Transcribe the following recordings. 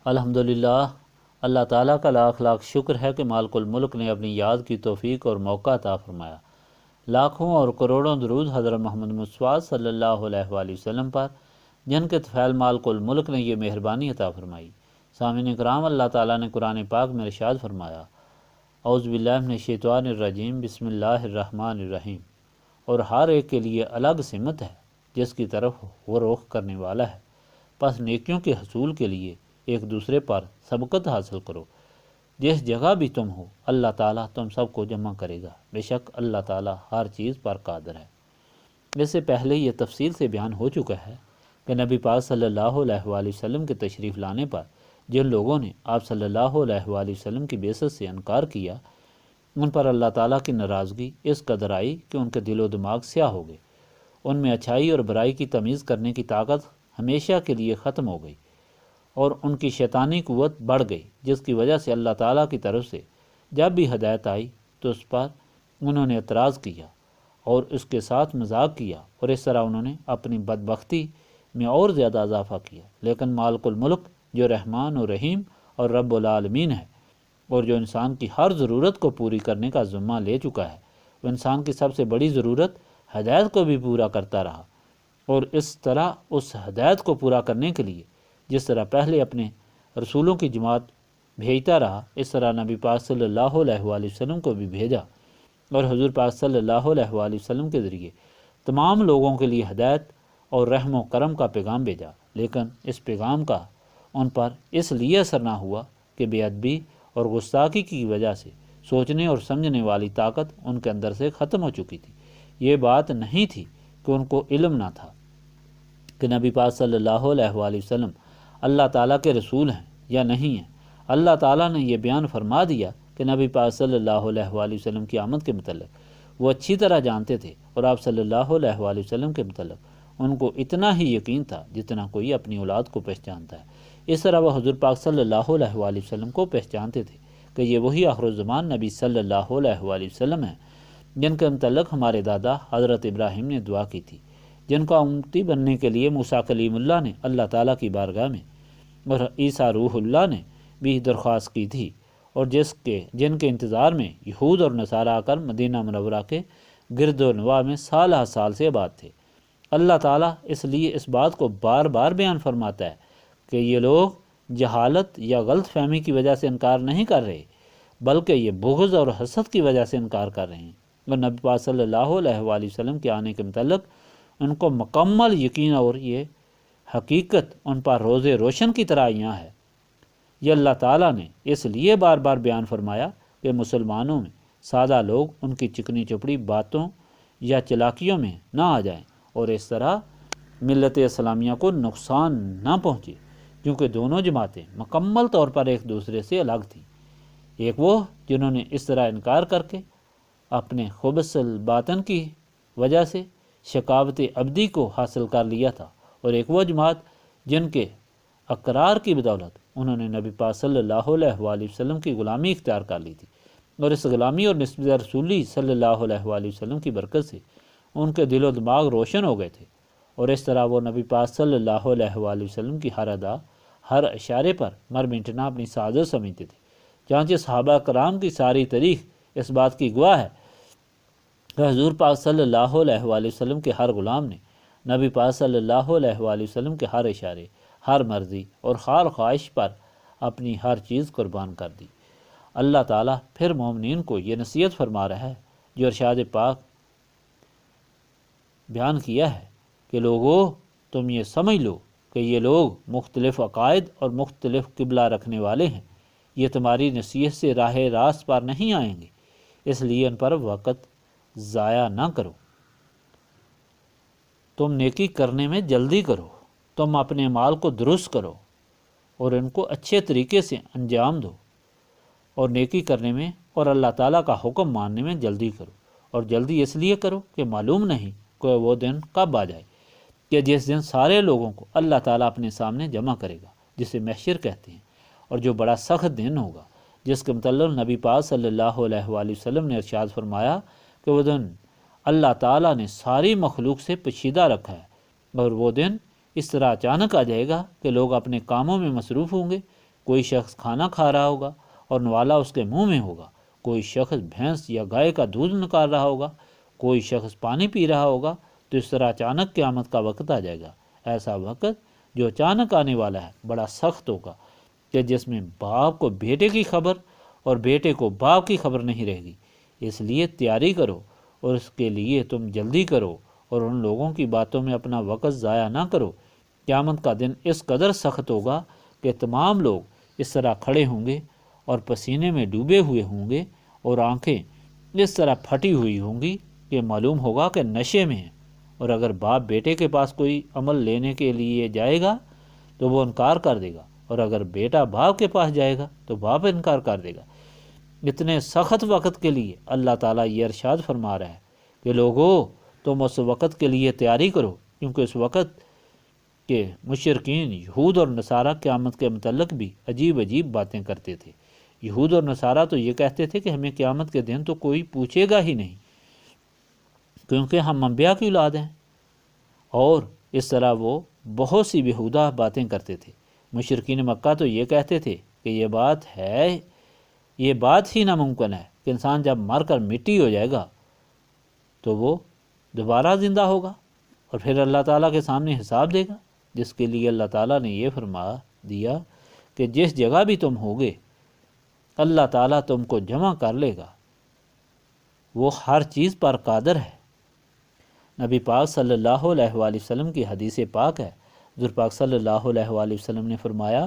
الحمدللہ، اللہ تعالیٰ کا لاکھ لاکھ شکر ہے کہ مالک الملک نے اپنی یاد کی توفیق اور موقع عطا فرمایا۔ لاکھوں اور کروڑوں درود حضرت محمد مصطفیٰ صلی اللہ علیہ وآلہ وسلم پر، جن کے طفیل مالک الملک نے یہ مہربانی عطا فرمائی۔ سامعین کرام، اللہ تعالیٰ نے قرآن پاک میں ارشاد فرمایا، اعوذ باللہ من الشیطان الرجیم، بسم اللہ الرحمن الرحیم، اور ہر ایک کے لیے الگ سمت ہے جس کی طرف وہ رخ کرنے والا ہے، پس نیکیوں کے حصول کے لیے ایک دوسرے پر سبقت حاصل کرو۔ جس جگہ بھی تم ہو، اللہ تعالیٰ تم سب کو جمع کرے گا، بے شک اللہ تعالیٰ ہر چیز پر قادر ہے۔ اس سے پہلے یہ تفصیل سے بیان ہو چکا ہے کہ نبی پاک صلی اللہ علیہ وآلہ وسلم کے تشریف لانے پر جن لوگوں نے آپ صلی اللہ علیہ وآلہ وسلم کی بعثت سے انکار کیا، ان پر اللہ تعالیٰ کی ناراضگی اس قدر آئی کہ ان کے دل و دماغ سیاہ ہو گئے، ان میں اچھائی اور برائی کی تمیز کرنے کی طاقت ہمیشہ کے لیے ختم ہو گئی، اور ان کی شیطانی قوت بڑھ گئی، جس کی وجہ سے اللہ تعالیٰ کی طرف سے جب بھی ہدایت آئی تو اس پر انہوں نے اعتراض کیا اور اس کے ساتھ مذاق کیا، اور اس طرح انہوں نے اپنی بدبختی میں اور زیادہ اضافہ کیا۔ لیکن مالک الملک جو رحمان و رحیم اور رب العالمین ہے، اور جو انسان کی ہر ضرورت کو پوری کرنے کا ذمہ لے چکا ہے، وہ انسان کی سب سے بڑی ضرورت ہدایت کو بھی پورا کرتا رہا، اور اس طرح اس ہدایت کو پورا کرنے کے لیے جس طرح پہلے اپنے رسولوں کی جماعت بھیجتا رہا، اس طرح نبی پاک صلی اللہ علیہ وآلہ وسلم کو بھی بھیجا، اور حضور پاک صلی اللہ علیہ وآلہ وسلم کے ذریعے تمام لوگوں کے لیے ہدایت اور رحم و کرم کا پیغام بھیجا۔ لیکن اس پیغام کا ان پر اس لیے اثر نہ ہوا کہ بے ادبی اور گستاخی کی وجہ سے سوچنے اور سمجھنے والی طاقت ان کے اندر سے ختم ہو چکی تھی۔ یہ بات نہیں تھی کہ ان کو علم نہ تھا کہ نبی پاک صلی اللہ علیہ وآلہ وسلم اللہ تعالیٰ کے رسول ہیں یا نہیں ہیں۔ اللہ تعالیٰ نے یہ بیان فرما دیا کہ نبی پاک صلی اللہ علیہ وآلہ وسلم کی آمد کے متعلق وہ اچھی طرح جانتے تھے، اور آپ صلی اللہ علیہ وآلہ وسلم کے متعلق ان کو اتنا ہی یقین تھا جتنا کوئی اپنی اولاد کو پہچانتا ہے۔ اس طرح وہ حضور پاک صلی اللہ علیہ وآلہ وسلم کو پہچانتے تھے کہ یہ وہی آخر الزمان نبی صلی اللہ علیہ وآلہ وسلم ہیں جن کے متعلق ہمارے دادا حضرت ابراہیم نے دعا کی تھی، جن کا امتی بننے کے لیے موسیٰ کلیم اللہ نے اللہ تعالیٰ کی بارگاہ میں اور عیسیٰ روح اللہ نے بھی درخواست کی تھی، اور جن کے انتظار میں یہود اور نصارہ آ کر مدینہ منورہ کے گرد و نواح میں سال ہر سال سے آباد تھے۔ اللہ تعالیٰ اس لیے اس بات کو بار بار بیان فرماتا ہے کہ یہ لوگ جہالت یا غلط فہمی کی وجہ سے انکار نہیں کر رہے، بلکہ یہ بغض اور حسد کی وجہ سے انکار کر رہے ہیں، اور نبی پاک صلی اللہ علیہ وآلہ وسلم کے آنے کے متعلق ان کو مکمل یقین، اور یہ حقیقت ان پر روز روشن کی طرح یہاں ہے۔ یہ اللہ تعالیٰ نے اس لیے بار بار بیان فرمایا کہ مسلمانوں میں سادہ لوگ ان کی چکنی چپڑی باتوں یا چلاکیوں میں نہ آ جائیں، اور اس طرح ملت اسلامیہ کو نقصان نہ پہنچے، کیونکہ دونوں جماعتیں مکمل طور پر ایک دوسرے سے الگ تھیں۔ ایک وہ جنہوں نے اس طرح انکار کر کے اپنے خبث الباطن کی وجہ سے شقاوت ابدی کو حاصل کر لیا تھا، اور ایک وہ جماعت جن کے اقرار کی بدولت انہوں نے نبی پاک صلی اللہ علیہ وآلہ وسلم کی غلامی اختیار کر لی تھی، اور اس غلامی اور نسبت رسولی صلی اللہ علیہ وآلہ وسلم کی برکت سے ان کے دل و دماغ روشن ہو گئے تھے، اور اس طرح وہ نبی پاک صلی اللہ علیہ وآلہ وسلم کی ہر ادا، ہر اشارے پر مر مٹنا اپنی سعادت سمجھتے تھے۔ چنانچہ صحابہ کرام کی ساری تاریخ اس بات کی گواہ ہے کہ حضور پاک صلی اللہ علیہ وآلہ وسلم کے ہر غلام نے نبی پاک صلی اللہ علیہ وآلہ وسلم کے ہر اشارے، ہر مرضی اور ہر خواہش پر اپنی ہر چیز قربان کر دی۔ اللہ تعالیٰ پھر مومنین کو یہ نصیحت فرما رہا ہے جو ارشاد پاک بیان کیا ہے کہ لوگو تم یہ سمجھ لو کہ یہ لوگ مختلف عقائد اور مختلف قبلہ رکھنے والے ہیں، یہ تمہاری نصیحت سے راہ راست پر نہیں آئیں گے، اس لیے ان پر وقت ضائع نہ کرو، تم نیکی کرنے میں جلدی کرو، تم اپنے مال کو درست کرو اور ان کو اچھے طریقے سے انجام دو، اور نیکی کرنے میں اور اللہ تعالیٰ کا حکم ماننے میں جلدی کرو، اور جلدی اس لیے کرو کہ معلوم نہیں کہ وہ دن کب آ جائے کہ جس دن سارے لوگوں کو اللہ تعالیٰ اپنے سامنے جمع کرے گا، جسے محشر کہتے ہیں، اور جو بڑا سخت دن ہوگا، جس کے متعلق نبی پاک صلی اللہ علیہ وآلہ وسلم نے ارشاد فرمایا کہ وہ دن اللہ تعالیٰ نے ساری مخلوق سے پوشیدہ رکھا ہے، اور وہ دن اس طرح اچانک آ جائے گا کہ لوگ اپنے کاموں میں مصروف ہوں گے، کوئی شخص کھانا کھا رہا ہوگا اور نوالا اس کے منہ میں ہوگا، کوئی شخص بھینس یا گائے کا دودھ نکال رہا ہوگا، کوئی شخص پانی پی رہا ہوگا، تو اس طرح اچانک قیامت کا وقت آ جائے گا۔ ایسا وقت جو اچانک آنے والا ہے بڑا سخت ہوگا، کہ جس میں باپ کو بیٹے کی خبر اور بیٹے کو باپ کی خبر نہیں رہے گی۔ اس لیے تیاری کرو اور اس کے لیے تم جلدی کرو، اور ان لوگوں کی باتوں میں اپنا وقت ضائع نہ کرو۔ قیامت کا دن اس قدر سخت ہوگا کہ تمام لوگ اس طرح کھڑے ہوں گے اور پسینے میں ڈوبے ہوئے ہوں گے، اور آنکھیں اس طرح پھٹی ہوئی ہوں گی کہ معلوم ہوگا کہ نشے میں ہیں۔ اور اگر باپ بیٹے کے پاس کوئی عمل لینے کے لیے جائے گا تو وہ انکار کر دے گا، اور اگر بیٹا باپ کے پاس جائے گا تو باپ انکار کر دے گا۔ اتنے سخت وقت کے لیے اللہ تعالیٰ یہ ارشاد فرما رہا ہے کہ لوگو تم اس وقت کے لیے تیاری کرو، کیونکہ اس وقت کے مشرکین یہود اور نصارہ قیامت کے متعلق بھی عجیب عجیب باتیں کرتے تھے۔ یہود اور نصارہ تو یہ کہتے تھے کہ ہمیں قیامت کے دن تو کوئی پوچھے گا ہی نہیں، کیونکہ ہم انبیاء کی اولاد ہیں، اور اس طرح وہ بہت سی بیہودہ باتیں کرتے تھے۔ مشرکین مکہ تو یہ کہتے تھے کہ یہ بات ہی ناممکن ہے کہ انسان جب مر کر مٹی ہو جائے گا تو وہ دوبارہ زندہ ہوگا اور پھر اللہ تعالیٰ کے سامنے حساب دے گا، جس کے لیے اللہ تعالیٰ نے یہ فرما دیا کہ جس جگہ بھی تم ہوگے اللہ تعالیٰ تم کو جمع کر لے گا، وہ ہر چیز پر قادر ہے۔ نبی پاک صلی اللہ علیہ وآلہ وسلم کی حدیث پاک ہے، حضور پاک صلی اللہ علیہ وآلہ وسلم نے فرمایا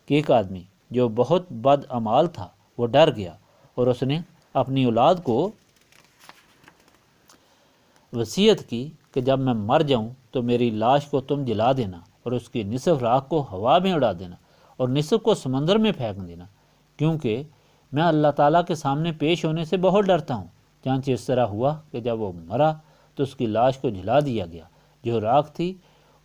کہ ایک آدمی جو بہت بد اعمال تھا وہ ڈر گیا، اور اس نے اپنی اولاد کو وصیت کی کہ جب میں مر جاؤں تو میری لاش کو تم جلا دینا، اور اس کی نصف راکھ کو ہوا میں اڑا دینا اور نصف کو سمندر میں پھینک دینا، کیونکہ میں اللہ تعالیٰ کے سامنے پیش ہونے سے بہت ڈرتا ہوں۔ چنانچہ اس طرح ہوا کہ جب وہ مرا تو اس کی لاش کو جلا دیا گیا، جو راکھ تھی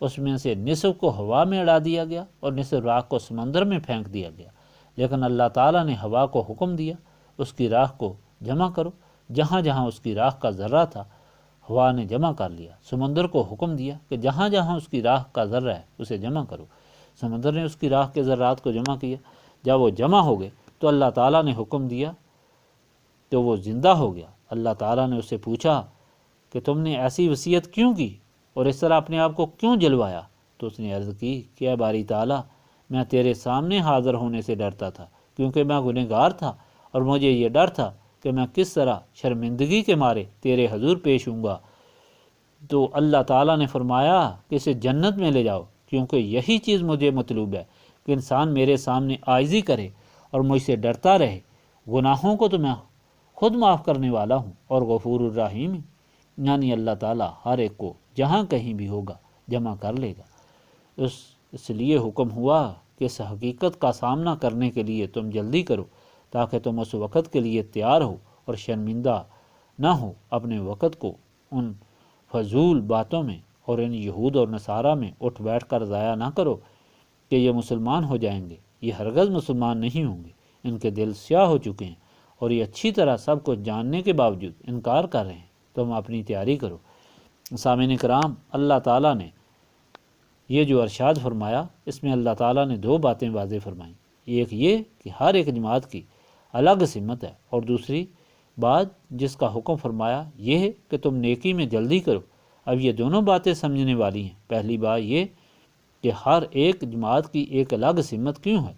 اس میں سے نصف کو ہوا میں اڑا دیا گیا اور نصف راکھ کو سمندر میں پھینک دیا گیا۔ لیکن اللہ تعالیٰ نے ہوا کو حکم دیا اس کی راکھ کو جمع کرو، جہاں جہاں اس کی راکھ کا ذرہ تھا ہوا نے جمع کر لیا۔ سمندر کو حکم دیا کہ جہاں جہاں اس کی راکھ کا ذرہ ہے اسے جمع کرو۔ سمندر نے اس کی راکھ کے ذرات کو جمع کیا۔ جب وہ جمع ہو گئے تو اللہ تعالیٰ نے حکم دیا تو وہ زندہ ہو گیا۔ اللہ تعالیٰ نے اس سے پوچھا کہ تم نے ایسی وصیت کیوں کی اور اس طرح اپنے آپ کو کیوں جلوایا؟ تو اس نے عرض کی کہ اے باری تعالیٰ، میں تیرے سامنے حاضر ہونے سے ڈرتا تھا، کیونکہ میں گنہگار تھا، اور مجھے یہ ڈر تھا کہ میں کس طرح شرمندگی کے مارے تیرے حضور پیش ہوں گا۔ تو اللہ تعالیٰ نے فرمایا کہ اسے جنت میں لے جاؤ، کیونکہ یہی چیز مجھے مطلوب ہے کہ انسان میرے سامنے عاجزی کرے اور مجھ سے ڈرتا رہے۔ گناہوں کو تو میں خود معاف کرنے والا ہوں اور غفور الرحیم، یعنی اللہ تعالیٰ ہر ایک کو جہاں کہیں بھی ہوگا جمع کر لے گا۔ اس لیے حکم ہوا کہ اس حقیقت کا سامنا کرنے کے لیے تم جلدی کرو، تاکہ تم اس وقت کے لیے تیار ہو اور شرمندہ نہ ہو اپنے وقت کو ان فضول باتوں میں اور ان یہود اور نصارہ میں اٹھ بیٹھ کر ضائع نہ کرو کہ یہ مسلمان ہو جائیں گے۔ یہ ہرگز مسلمان نہیں ہوں گے، ان کے دل سیاہ ہو چکے ہیں اور یہ اچھی طرح سب کچھ جاننے کے باوجود انکار کر رہے ہیں۔ تم اپنی تیاری کرو۔ سامعین کرام، اللہ تعالیٰ نے یہ جو ارشاد فرمایا اس میں اللہ تعالیٰ نے دو باتیں واضح فرمائیں۔ ایک یہ کہ ہر ایک جماعت کی الگ سمت ہے، اور دوسری بات جس کا حکم فرمایا یہ ہے کہ تم نیکی میں جلدی کرو۔ اب یہ دونوں باتیں سمجھنے والی ہیں۔ پہلی بات یہ کہ ہر ایک جماعت کی ایک الگ سمت کیوں ہے؟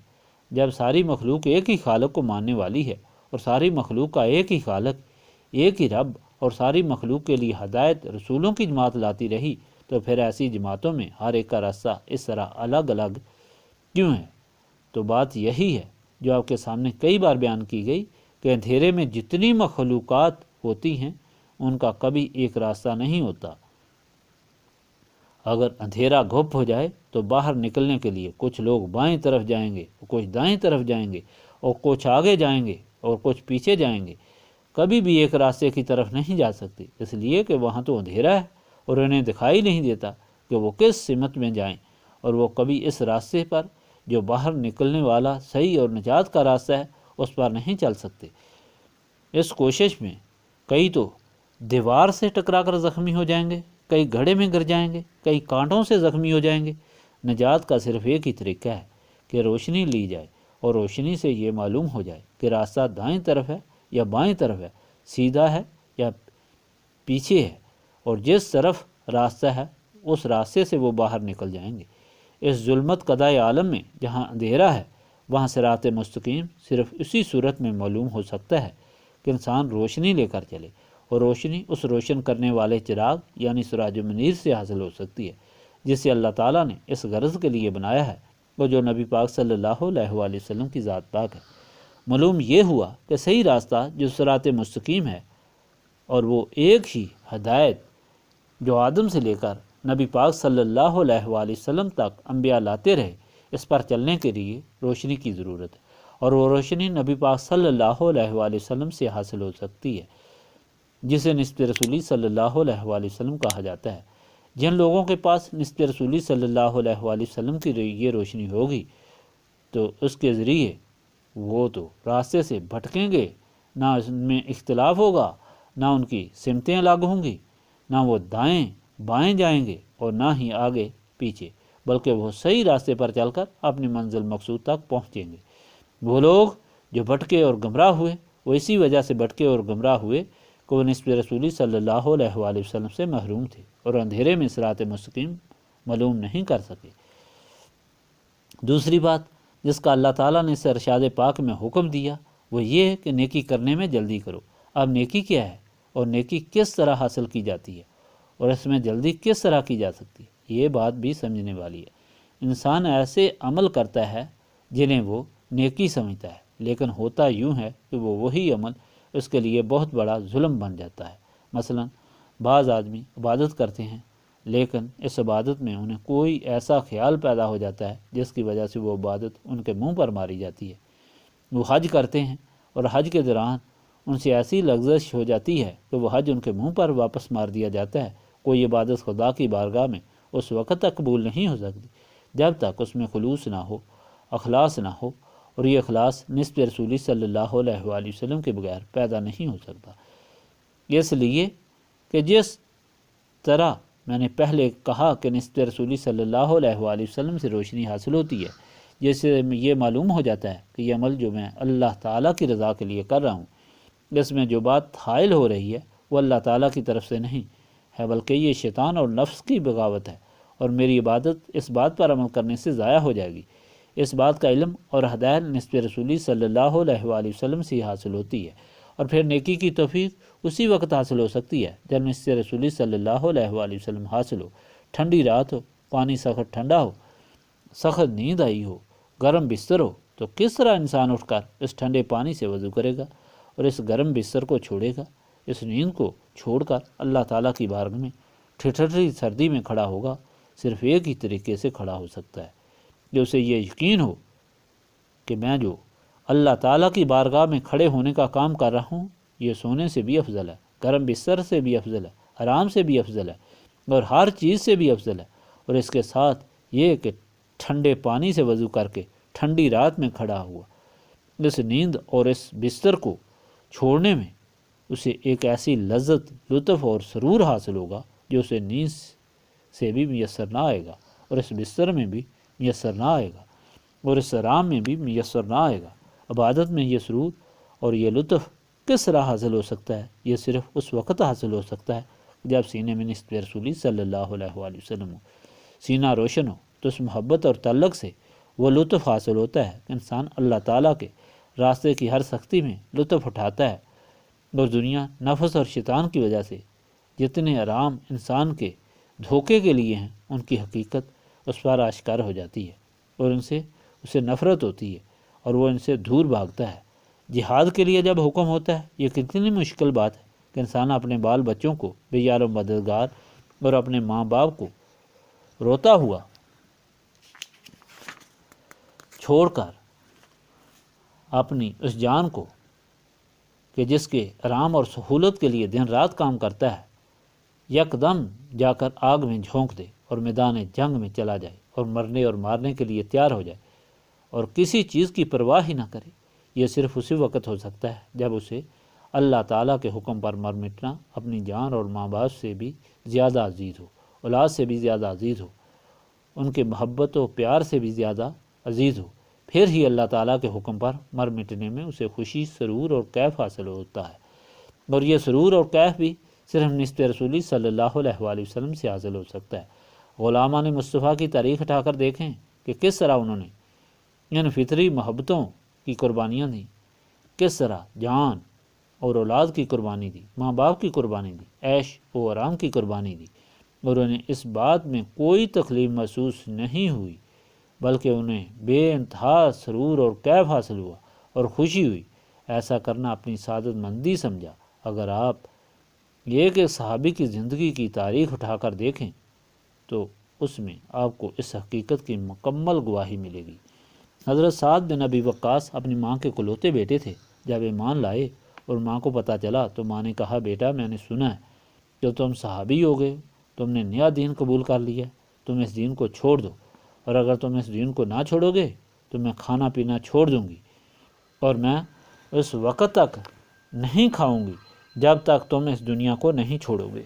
جب ساری مخلوق ایک ہی خالق کو ماننے والی ہے اور ساری مخلوق کا ایک ہی خالق، ایک ہی رب، اور ساری مخلوق کے لیے ہدایت رسولوں کی جماعت لاتی رہی، تو پھر ایسی جماعتوں میں ہر ایک کا راستہ اس طرح الگ الگ کیوں ہے؟ تو بات یہی ہے جو آپ کے سامنے کئی بار بیان کی گئی کہ اندھیرے میں جتنی مخلوقات ہوتی ہیں ان کا کبھی ایک راستہ نہیں ہوتا۔ اگر اندھیرا گھپ ہو جائے تو باہر نکلنے کے لیے کچھ لوگ بائیں طرف جائیں گے، کچھ دائیں طرف جائیں گے، اور کچھ آگے جائیں گے اور کچھ پیچھے جائیں گے، کبھی بھی ایک راستے کی طرف نہیں جا سکتے، اس لیے کہ وہاں تو اندھیرا ہے اور انہیں دکھائی نہیں دیتا کہ وہ کس سمت میں جائیں، اور وہ کبھی اس راستے پر جو باہر نکلنے والا صحیح اور نجات کا راستہ ہے اس پر نہیں چل سکتے۔ اس کوشش میں کئی تو دیوار سے ٹکرا کر زخمی ہو جائیں گے، کئی گڑھے میں گر جائیں گے، کئی کانٹوں سے زخمی ہو جائیں گے۔ نجات کا صرف ایک ہی طریقہ ہے کہ روشنی لی جائے اور روشنی سے یہ معلوم ہو جائے کہ راستہ دائیں طرف ہے یا بائیں طرف ہے، سیدھا ہے یا پیچھے ہے، اور جس طرف راستہ ہے اس راستے سے وہ باہر نکل جائیں گے۔ اس ظلمت کدہ عالم میں جہاں اندھیرا ہے وہاں صراط مستقیم صرف اسی صورت میں معلوم ہو سکتا ہے کہ انسان روشنی لے کر چلے، اور روشنی اس روشن کرنے والے چراغ یعنی سراج منیر سے حاصل ہو سکتی ہے جسے اللہ تعالیٰ نے اس غرض کے لیے بنایا ہے، اور جو نبی پاک صلی اللہ علیہ وآلہ وسلم کی ذات پاک ہے۔ معلوم یہ ہوا کہ صحیح راستہ جو صراط مستقیم ہے، اور وہ ایک ہی ہدایت جو آدم سے لے کر نبی پاک صلی اللہ علیہ وآلہ وسلم تک انبیاء لاتے رہے، اس پر چلنے کے لیے روشنی کی ضرورت ہے، اور وہ روشنی نبی پاک صلی اللہ علیہ وآلہ وسلم سے حاصل ہو سکتی ہے، جسے نسبت رسولی صلی اللہ علیہ وآلہ وسلم کہا جاتا ہے۔ جن لوگوں کے پاس نسبت رسولی صلی اللہ علیہ وآلہ وسلم کی یہ روشنی ہوگی تو اس کے ذریعے وہ تو راستے سے بھٹکیں گے، نہ اس میں اختلاف ہوگا، نہ ان کی سمتیں الگ ہوں گی، نہ وہ دائیں بائیں جائیں گے اور نہ ہی آگے پیچھے، بلکہ وہ صحیح راستے پر چل کر اپنی منزل مقصود تک پہنچیں گے۔ وہ لوگ جو بھٹکے اور گمراہ ہوئے وہ اسی وجہ سے بھٹکے اور گمراہ ہوئے کہ وہ نسبت رسولی صلی اللہ علیہ وآلہ وسلم سے محروم تھے اور اندھیرے میں صراط مستقیم معلوم نہیں کر سکے۔ دوسری بات جس کا اللہ تعالیٰ نے اس ارشاد پاک میں حکم دیا وہ یہ ہے کہ نیکی کرنے میں جلدی کرو۔ اب نیکی کیا ہے اور نیکی کس طرح حاصل کی جاتی ہے اور اس میں جلدی کس طرح کی جا سکتی ہے، یہ بات بھی سمجھنے والی ہے۔ انسان ایسے عمل کرتا ہے جنہیں وہ نیکی سمجھتا ہے، لیکن ہوتا یوں ہے کہ وہ وہی عمل اس کے لیے بہت بڑا ظلم بن جاتا ہے۔ مثلا بعض آدمی عبادت کرتے ہیں لیکن اس عبادت میں انہیں کوئی ایسا خیال پیدا ہو جاتا ہے جس کی وجہ سے وہ عبادت ان کے منہ پر ماری جاتی ہے۔ وہ حج کرتے ہیں اور حج کے دوران ان سے ایسی لغزش ہو جاتی ہے کہ وہ حج ان کے منہ پر واپس مار دیا جاتا ہے۔ کوئی عبادت خدا کی بارگاہ میں اس وقت تک قبول نہیں ہو سکتی جب تک اس میں خلوص نہ ہو، اخلاص نہ ہو، اور یہ اخلاص نسبت رسولی صلی اللہ علیہ وآلہ وسلم کے بغیر پیدا نہیں ہو سکتا۔ اس لیے کہ جس طرح میں نے پہلے کہا کہ نسبت رسولی صلی اللہ علیہ وآلہ وسلم سے روشنی حاصل ہوتی ہے، جس سے یہ معلوم ہو جاتا ہے کہ یہ عمل جو میں اللہ تعالیٰ کی رضا کے لیے کر رہا ہوں، اس میں جو بات حائل ہو رہی ہے وہ اللہ تعالیٰ کی طرف سے نہیں ہے بلکہ یہ شیطان اور نفس کی بغاوت ہے، اور میری عبادت اس بات پر عمل کرنے سے ضائع ہو جائے گی۔ اس بات کا علم اور ہدایت نسبت رسولی صلی اللہ علیہ وآلہ وسلم سے حاصل ہوتی ہے، اور پھر نیکی کی توفیق اسی وقت حاصل ہو سکتی ہے جب نسبت رسولی صلی اللہ علیہ وآلہ وسلم حاصل ہو۔ ٹھنڈی رات ہو، پانی سخت ٹھنڈا ہو، سخت نیند آئی ہو، گرم بستر ہو، تو کس طرح انسان اٹھ کر اس ٹھنڈے پانی سے وضو کرے گا اور اس گرم بستر کو چھوڑے گا، اس نیند کو چھوڑ کر اللہ تعالیٰ کی بارگاہ میں ٹھٹھری سردی میں کھڑا ہوگا؟ صرف ایک ہی طریقے سے کھڑا ہو سکتا ہے کہ اسے یہ یقین ہو کہ میں جو اللہ تعالیٰ کی بارگاہ میں کھڑے ہونے کا کام کر رہا ہوں یہ سونے سے بھی افضل ہے، گرم بستر سے بھی افضل ہے، آرام سے بھی افضل ہے، اور ہر چیز سے بھی افضل ہے، اور اس کے ساتھ یہ کہ ٹھنڈے پانی سے وضو کر کے ٹھنڈی رات میں کھڑا ہوا۔ اس نیند اور اس بستر کو چھوڑنے میں اسے ایک ایسی لذت، لطف اور سرور حاصل ہوگا جو اسے نیند سے بھی میسر نہ آئے گا، اور اس بستر میں بھی میسر نہ آئے گا، اور اس آرام میں بھی میسر نہ آئے گا۔ عبادت میں یہ سرور اور یہ لطف کس طرح حاصل ہو سکتا ہے؟ یہ صرف اس وقت حاصل ہو سکتا ہے جب سینے میں نسبت رسولی صلی اللہ علیہ وآلہ وسلم ہو، سینہ روشن ہو، تو اس محبت اور تعلق سے وہ لطف حاصل ہوتا ہے کہ انسان اللہ تعالیٰ کے راستے کی ہر سختی میں لطف اٹھاتا ہے، اور دنیا، نفس اور شیطان کی وجہ سے جتنے آرام انسان کے دھوکے کے لیے ہیں ان کی حقیقت اس پر آشکار ہو جاتی ہے، اور ان سے اسے نفرت ہوتی ہے اور وہ ان سے دور بھاگتا ہے۔ جہاد کے لیے جب حکم ہوتا ہے یہ کتنی مشکل بات ہے کہ انسان اپنے بال بچوں کو بے یار و مددگار اور اپنے ماں باپ کو روتا ہوا چھوڑ کر اپنی اس جان کو کہ جس کے آرام اور سہولت کے لیے دن رات کام کرتا ہے یکدم جا کر آگ میں جھونک دے اور میدان جنگ میں چلا جائے اور مرنے اور مارنے کے لیے تیار ہو جائے اور کسی چیز کی پرواہ ہی نہ کرے، یہ صرف اسی وقت ہو سکتا ہے جب اسے اللہ تعالیٰ کے حکم پر مر مٹنا اپنی جان اور ماں باپ سے بھی زیادہ عزیز ہو، اولاد سے بھی زیادہ عزیز ہو، ان کے محبت و پیار سے بھی زیادہ عزیز ہو، پھر ہی اللہ تعالیٰ کے حکم پر مر مٹنے میں اسے خوشی، سرور اور کیف حاصل ہوتا ہے، اور یہ سرور اور کیف بھی صرف نسبت رسولی صلی اللہ علیہ وآلہ وسلم سے حاصل ہو سکتا ہے۔ غلامان مصطفیٰ کی تاریخ اٹھا کر دیکھیں کہ کس طرح انہوں نے ان فطری محبتوں کی قربانیاں دیں، کس طرح جان اور اولاد کی قربانی دی، ماں باپ کی قربانی دی، عیش و آرام کی قربانی دی، اور انہیں اس بات میں کوئی تکلیف محسوس نہیں ہوئی، بلکہ انہیں بے انتہا سرور اور کیف حاصل ہوا اور خوشی ہوئی۔ ایسا کرنا اپنی سعادت مندی سمجھا۔ اگر آپ ایک ایک صحابی کی زندگی کی تاریخ اٹھا کر دیکھیں تو اس میں آپ کو اس حقیقت کی مکمل گواہی ملے گی۔ حضرت سعد بن ابی وقاص اپنی ماں کے کلوتے بیٹے تھے۔ جب ایمان لائے اور ماں کو پتہ چلا تو ماں نے کہا، بیٹا میں نے سنا ہے کہ تم صحابی ہو گئے، تم نے نیا دین قبول کر لیا، تم اس دین کو چھوڑ دو، اور اگر تم اس دین کو نہ چھوڑو گے تو میں کھانا پینا چھوڑ دوں گی، اور میں اس وقت تک نہیں کھاؤں گی جب تک تم اس دنیا کو نہیں چھوڑو گے۔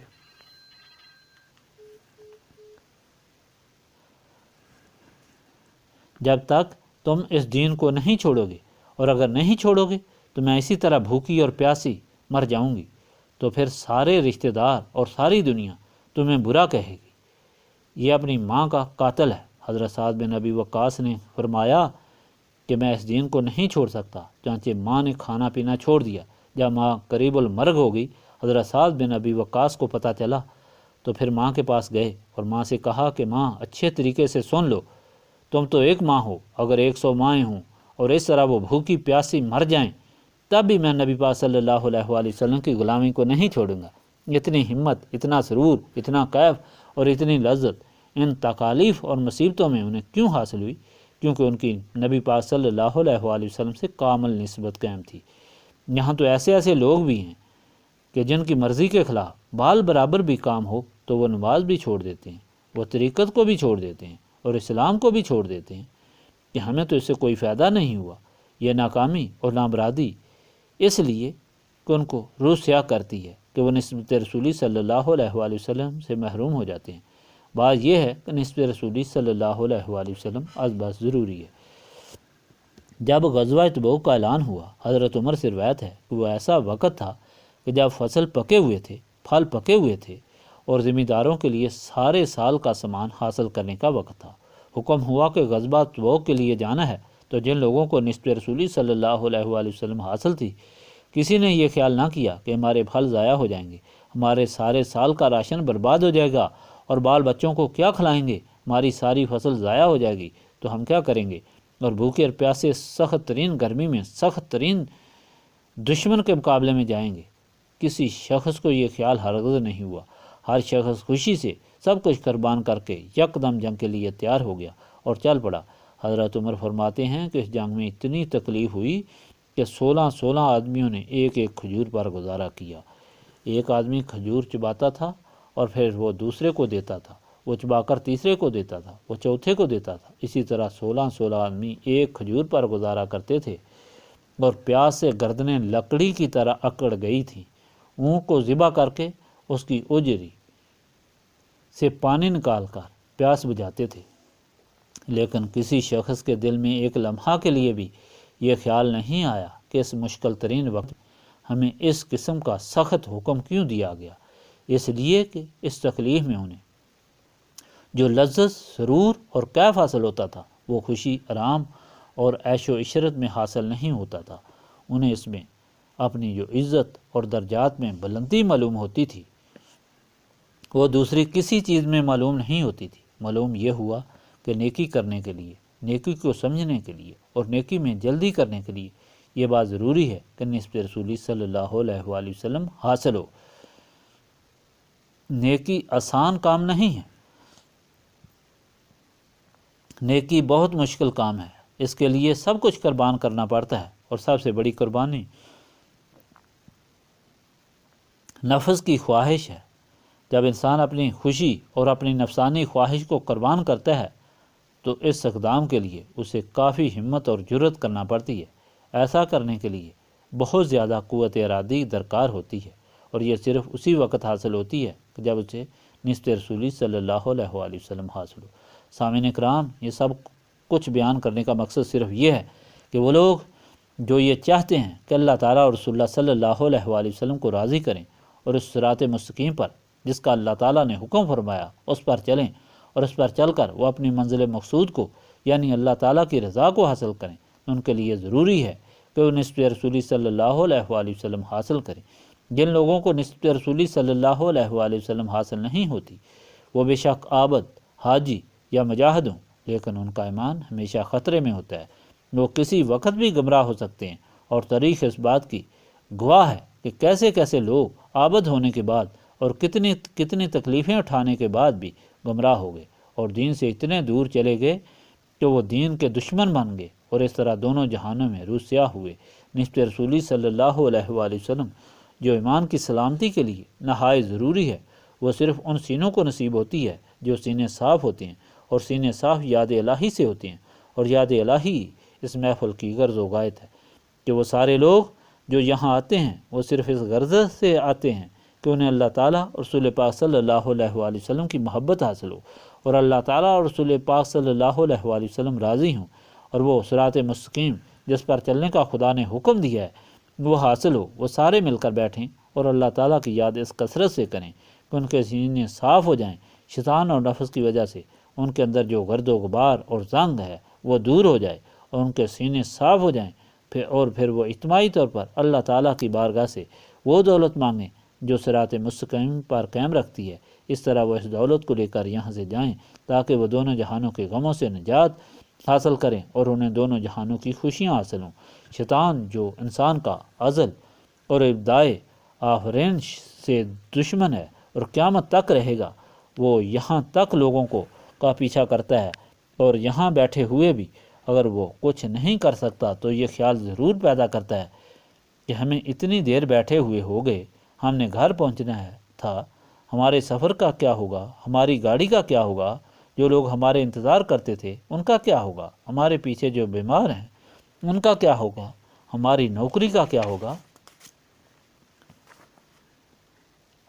جب تک تم اس دین کو نہیں چھوڑو گے، اور اگر نہیں چھوڑو گے تو میں اسی طرح بھوکی اور پیاسی مر جاؤں گی، تو پھر سارے رشتہ دار اور ساری دنیا تمہیں برا کہے گی۔ یہ اپنی ماں کا قاتل ہے۔ حضرت سعد بن ابی وقاص نے فرمایا کہ میں اس دین کو نہیں چھوڑ سکتا، چنانچہ ماں نے کھانا پینا چھوڑ دیا۔ جب ماں قریب المرگ ہو گئی، حضرت سعد بن ابی وقاص کو پتہ چلا تو پھر ماں کے پاس گئے اور ماں سے کہا کہ ماں اچھے طریقے سے سن لو، تم تو ایک ماں ہو، اگر 100 مائیں ہوں اور اس طرح وہ بھوکی پیاسی مر جائیں تب بھی میں نبی پاک صلی اللہ علیہ وآلہ وسلم کی غلامی کو نہیں چھوڑوں گا۔ اتنی ہمت، اتنا سرور، اتنا کیف اور اتنی لذت ان تکالیف اور مصیبتوں میں انہیں کیوں حاصل ہوئی؟ کیونکہ ان کی نبی پاک صلی اللہ علیہ وآلہ وسلم سے کامل نسبت قائم تھی۔ یہاں تو ایسے لوگ بھی ہیں کہ جن کی مرضی کے خلاف بال برابر بھی کام ہو تو وہ نماز بھی چھوڑ دیتے ہیں، وہ طریقت کو بھی چھوڑ دیتے ہیں اور اسلام کو بھی چھوڑ دیتے ہیں کہ ہمیں تو اس سے کوئی فائدہ نہیں ہوا۔ یہ ناکامی اور نامرادی اس لیے کہ ان کو روح سیاہ کرتی ہے کہ وہ نسبت رسولی صلی اللہ علیہ وآلہ وسلم سے محروم ہو جاتے ہیں۔ بات یہ ہے کہ نسبت رسولی صلی اللہ علیہ وآلہ وسلم از بس ضروری ہے۔ جب غزوہ تبوک کا اعلان ہوا، حضرت عمر سے روایت ہے کہ وہ ایسا وقت تھا کہ جب فصل پکے ہوئے تھے، پھل پکے ہوئے تھے اور ذمہ داروں کے لیے سارے سال کا سامان حاصل کرنے کا وقت تھا۔ حکم ہوا کہ غزوہ تبوک کے لیے جانا ہے، تو جن لوگوں کو نسبت رسولی صلی اللہ علیہ وآلہ وسلم حاصل تھی، کسی نے یہ خیال نہ کیا کہ ہمارے پھل ضائع ہو جائیں گے، ہمارے سارے سال کا راشن برباد ہو جائے گا، اور بال بچوں کو کیا کھلائیں گے، ہماری ساری فصل ضائع ہو جائے گی تو ہم کیا کریں گے، اور بھوکے اور پیاسے سخت ترین گرمی میں سخت ترین دشمن کے مقابلے میں جائیں گے۔ کسی شخص کو یہ خیال ہرگز نہیں ہوا۔ ہر شخص خوشی سے سب کچھ قربان کر کے یکدم جنگ کے لیے تیار ہو گیا اور چل پڑا۔ حضرت عمر فرماتے ہیں کہ اس جنگ میں اتنی تکلیف ہوئی کہ 16 آدمیوں نے ایک ایک کھجور پر گزارا کیا۔ ایک آدمی کھجور چباتا تھا اور پھر وہ دوسرے کو دیتا تھا، وہ چبا کر تیسرے کو دیتا تھا، وہ چوتھے کو دیتا تھا۔ اسی طرح 16 آدمی ایک کھجور پر گزارا کرتے تھے، اور پیاس سے گردنیں لکڑی کی طرح اکڑ گئی تھیں۔ اونٹ کو ذبح کر کے اس کی اجری سے پانی نکال کر پیاس بجھاتے تھے، لیکن کسی شخص کے دل میں ایک لمحہ کے لیے بھی یہ خیال نہیں آیا کہ اس مشکل ترین وقت ہمیں اس قسم کا سخت حکم کیوں دیا گیا۔ اس لیے کہ اس تکلیف میں انہیں جو لذت، سرور اور کیف حاصل ہوتا تھا وہ خوشی، آرام اور عیش و عشرت میں حاصل نہیں ہوتا تھا۔ انہیں اس میں اپنی جو عزت اور درجات میں بلندی معلوم ہوتی تھی وہ دوسری کسی چیز میں معلوم نہیں ہوتی تھی۔ معلوم یہ ہوا کہ نیکی کرنے کے لیے، نیکی کو سمجھنے کے لیے اور نیکی میں جلدی کرنے کے لیے یہ بات ضروری ہے کہ نسبت رسولی صلی اللہ علیہ وآلہ وسلم حاصل ہو۔ نیکی آسان کام نہیں ہے، نیکی بہت مشکل کام ہے۔ اس کے لیے سب کچھ قربان کرنا پڑتا ہے، اور سب سے بڑی قربانی نفس کی خواہش ہے۔ جب انسان اپنی خوشی اور اپنی نفسانی خواہش کو قربان کرتا ہے تو اس اقدام کے لیے اسے کافی ہمت اور جرأت کرنا پڑتی ہے۔ ایسا کرنے کے لیے بہت زیادہ قوت ارادی درکار ہوتی ہے، اور یہ صرف اسی وقت حاصل ہوتی ہے کہ جب اسے نسبت رسولی صلی اللہ علیہ وآلہ وسلم حاصل ہو۔ سامعین کرام، یہ سب کچھ بیان کرنے کا مقصد صرف یہ ہے کہ وہ لوگ جو یہ چاہتے ہیں کہ اللہ تعالیٰ اور رسول اللہ صلی اللہ علیہ وآلہ وسلم کو راضی کریں اور اس صراط مستقیم پر جس کا اللہ تعالیٰ نے حکم فرمایا اس پر چلیں اور اس پر چل کر وہ اپنی منزل مقصود کو یعنی اللہ تعالیٰ کی رضا کو حاصل کریں، ان کے لیے ضروری ہے کہ وہ نسبت رسولی صلی اللہ علیہ وآلہ وسلم حاصل کریں۔ جن لوگوں کو نسبت رسولی صلی اللہ علیہ وآلہ وسلم حاصل نہیں ہوتی وہ بے شک عابد، حاجی یا مجاہد ہوں، لیکن ان کا ایمان ہمیشہ خطرے میں ہوتا ہے، وہ کسی وقت بھی گمراہ ہو سکتے ہیں، اور تاریخ اس بات کی گواہ ہے کہ کیسے کیسے لوگ عابد ہونے کے بعد اور کتنی تکلیفیں اٹھانے کے بعد بھی گمراہ ہو گئے اور دین سے اتنے دور چلے گئے کہ وہ دین کے دشمن بن گئے، اور اس طرح دونوں جہانوں میں روح سیاہ ہوئے۔ نسبت رسولی صلی اللہ علیہ وآلہ وسلم جو ایمان کی سلامتی کے لیے نہایت ضروری ہے، وہ صرف ان سینوں کو نصیب ہوتی ہے جو سینے صاف ہوتے ہیں، اور سینے صاف یاد الہی سے ہوتے ہیں، اور یاد الہی اس محفل کی غرض و غایت ہے کہ وہ سارے لوگ جو یہاں آتے ہیں وہ صرف اس غرض سے آتے ہیں کہ انہیں اللہ تعالیٰ اور رسول پاک صلی اللہ علیہ وآلہ وسلم کی محبت حاصل ہو، اور اللہ تعالیٰ اور رسول پاک صلی اللہ علیہ وآلہ وسلم راضی ہوں، اور وہ صراط مستقیم جس پر چلنے کا خدا نے حکم دیا ہے وہ حاصل ہو۔ وہ سارے مل کر بیٹھیں اور اللہ تعالیٰ کی یاد اس کثرت سے کریں کہ ان کے سینے صاف ہو جائیں، شیطان اور نفس کی وجہ سے ان کے اندر جو گرد و غبار اور زنگ ہے وہ دور ہو جائے اور ان کے سینے صاف ہو جائیں، پھر وہ اجتماعی طور پر اللہ تعالیٰ کی بارگاہ سے وہ دولت مانگیں جو صراط مستقیم پر قائم رکھتی ہے۔ اس طرح وہ اس دولت کو لے کر یہاں سے جائیں تاکہ وہ دونوں جہانوں کے غموں سے نجات حاصل کریں اور انہیں دونوں جہانوں کی خوشیاں حاصل ہوں۔ شیطان جو انسان کا ازل اور ابتدائے آفرین سے دشمن ہے اور قیامت تک رہے گا، وہ یہاں تک لوگوں کا پیچھا کرتا ہے، اور یہاں بیٹھے ہوئے بھی اگر وہ کچھ نہیں کر سکتا تو یہ خیال ضرور پیدا کرتا ہے کہ ہمیں اتنی دیر بیٹھے ہوئے ہو گئے، ہم نے گھر پہنچنا تھا، ہمارے سفر کا کیا ہوگا، ہماری گاڑی کا کیا ہوگا، جو لوگ ہمارے انتظار کرتے تھے ان کا کیا ہوگا، ہمارے پیچھے جو بیمار ہیں ان کا کیا ہوگا، ہماری نوکری کا کیا ہوگا،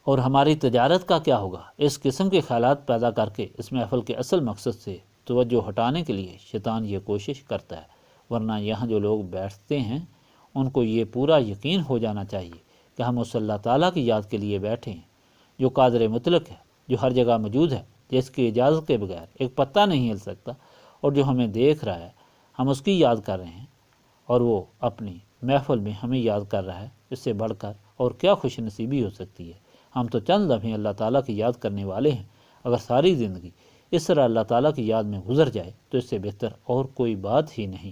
اور ہماری تجارت کا کیا ہوگا۔ اس قسم کے خیالات پیدا کر کے اس محفل کے اصل مقصد سے توجہ ہٹانے کے لیے شیطان یہ کوشش کرتا ہے، ورنہ یہاں جو لوگ بیٹھتے ہیں ان کو یہ پورا یقین ہو جانا چاہیے کہ ہم اس اللہ تعالیٰ کی یاد کے لیے بیٹھے ہیں جو قادر مطلق ہے، جو ہر جگہ موجود ہے، جس کی اجازت کے بغیر ایک پتہ نہیں ہل سکتا، اور جو ہمیں دیکھ رہا ہے۔ ہم اس کی یاد کر رہے ہیں اور وہ اپنی محفل میں ہمیں یاد کر رہا ہے۔ اس سے بڑھ کر اور کیا خوش نصیبی ہو سکتی ہے۔ ہم تو چند لمحے اللہ تعالیٰ کی یاد کرنے والے ہیں، اگر ساری زندگی اس طرح اللہ تعالیٰ کی یاد میں گزر جائے تو اس سے بہتر اور کوئی بات ہی نہیں۔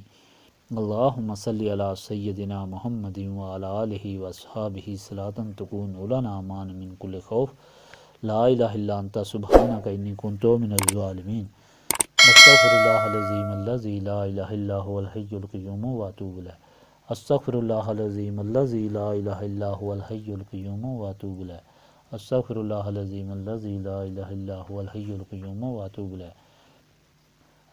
اللہم صلی علی سیدنا محمد وعلی آلہ واصحابہ صلاۃ تکون لنا امان من کل خوف، لا الہ الا انت سبحانک انی کنت من الظالمین، استغفر اللہ العظیم الذی لا الہ الا هو الحی القیوم واتوب الیہ، استغفر اللہ العظیم الذی لا الہ الا هو الحی القیوم واتوب الیہ، استغفر اللہ العظیم الذی لا الہ الا هو الحی القیوم واتوب الیہ۔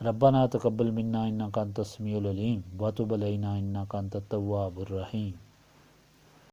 ربنا تقبل منا انک انت السمیع العلیم وتب علینا انک انت التواب الرحیم۔